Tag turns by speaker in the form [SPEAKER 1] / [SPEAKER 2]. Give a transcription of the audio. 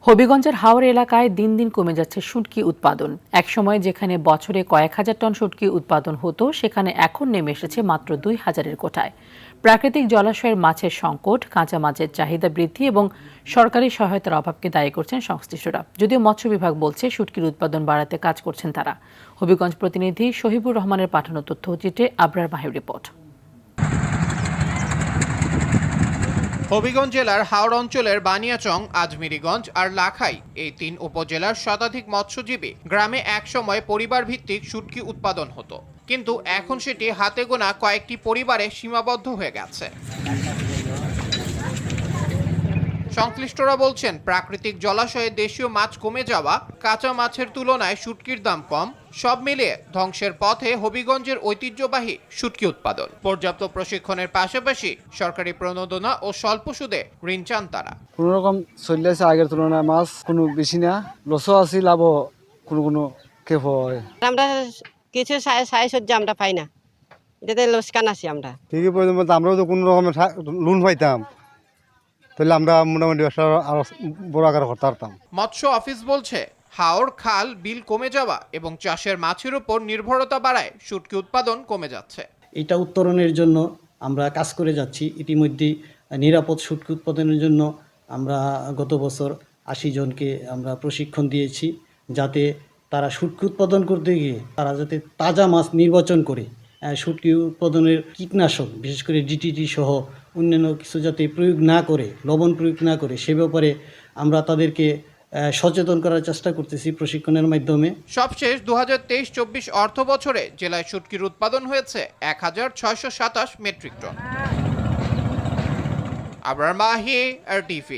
[SPEAKER 1] হবিগঞ্জের হাওর এলাকায় দিন দিন কমে যাচ্ছে শুটকি উৎপাদন। একসময় যেখানে বছরে কয়েক হাজার টন শুটকি উৎপাদন হতো, সেখানে এখন নেমে এসেছে মাত্র ২,০০০-এর কোঠায়। প্রাকৃতিক জলাশয়ের মাছের সংকট, কাঁচা মাছের চাহিদা বৃদ্ধি এবং সরকারি সহায়তার অভাবকে দায়ী করছেন সংশ্লিষ্টরা। যদিও মৎস্য বিভাগ বলছে শুটকির উৎপাদন বাড়াতে কাজ করছেন তারা। হবিগঞ্জ প্রতিনিধি শহীবুর রহমানের পাঠানো তথ্যচিত্রে আবরার মাহির রিপোর্ট।
[SPEAKER 2] হবিগঞ্জ জেলার হাওড় অঞ্চলের বানিয়াচং, আজমিরিগঞ্জ আর লাখাই এই ৩ উপজেলার শতাধিক মৎস্যজীবী গ্রামে একসময় পরিবার ভিত্তিক শুটকি উৎপাদন হতো, কিন্তু এখন সেটি হাতে গোনা কয়েকটি পরিবারে সীমাবদ্ধ হয়ে গেছে। সংশ্লিষ্টরা বলছেন, প্রাকৃতিক জলাশয়ে দেশীয় মাছ কমে যাওয়া, কাঁচা মাছের তুলনায় শুটকির দাম কম, সব মিলিয়ে ধ্বংসের পথে হবিগঞ্জের ঐতিহ্যবাহী শুটকি উৎপাদন। পর্যাপ্ত প্রশিক্ষণের পাশাপাশি সরকারি প্রণোদনা ও স্বল্প সুদে ঋণ চান তারা।
[SPEAKER 3] কোনো রকম চলে আছে আগের তুলনায়, মাছ কোনো বেশি না, লসও আছে, লাভও কোনো কেফ হয়।
[SPEAKER 4] আমরা কিছু সাহায্য আমরা পাই না, এটাতে লোকসান আছি আমরা।
[SPEAKER 5] ঠিকই পর্যন্ত আমরাও তো কোনো রকমের লোন পাইতাম, তাহলে আমরা মোটামুটি ব্যবসা আরো বড় আকারে করতে পারতাম।
[SPEAKER 2] মৎস্য অফিস বলছে, হাওর খাল বিল কমে যাওয়া এবং চাষের মাছের উপর নির্ভরতা বাড়ায় শুটকি উৎপাদন কমে যাচ্ছে।
[SPEAKER 6] এটা উত্তরণের জন্য আমরা কাজ করে যাচ্ছি। ইতিমধ্যে নিরাপদ শুটকি উৎপাদনের জন্য আমরা গত বছর ৮০ জনকে আমরা প্রশিক্ষণ দিয়েছি, যাতে তারা শুটকি উৎপাদন করতে গিয়ে তারা যাতে তাজা মাছ নির্বাচন করে শুটকি উৎপাদনের কীটনাশক, বিশেষ করে ডিটিটি সহ অন্যান্য কিছু যাতে প্রয়োগ না করে, লবণ প্রয়োগ না করে, সে ব্যাপারে আমরা তাদেরকে সচেতন করার চেষ্টা করতেছি প্রশিক্ষণের মাধ্যমে।
[SPEAKER 2] সবশেষ ২০২৩-২৪ অর্থ বছরে জেলায় শুটকির উৎপাদন হয়েছে ১,৬২৭ metric ton. Abrar Mahi, RTV।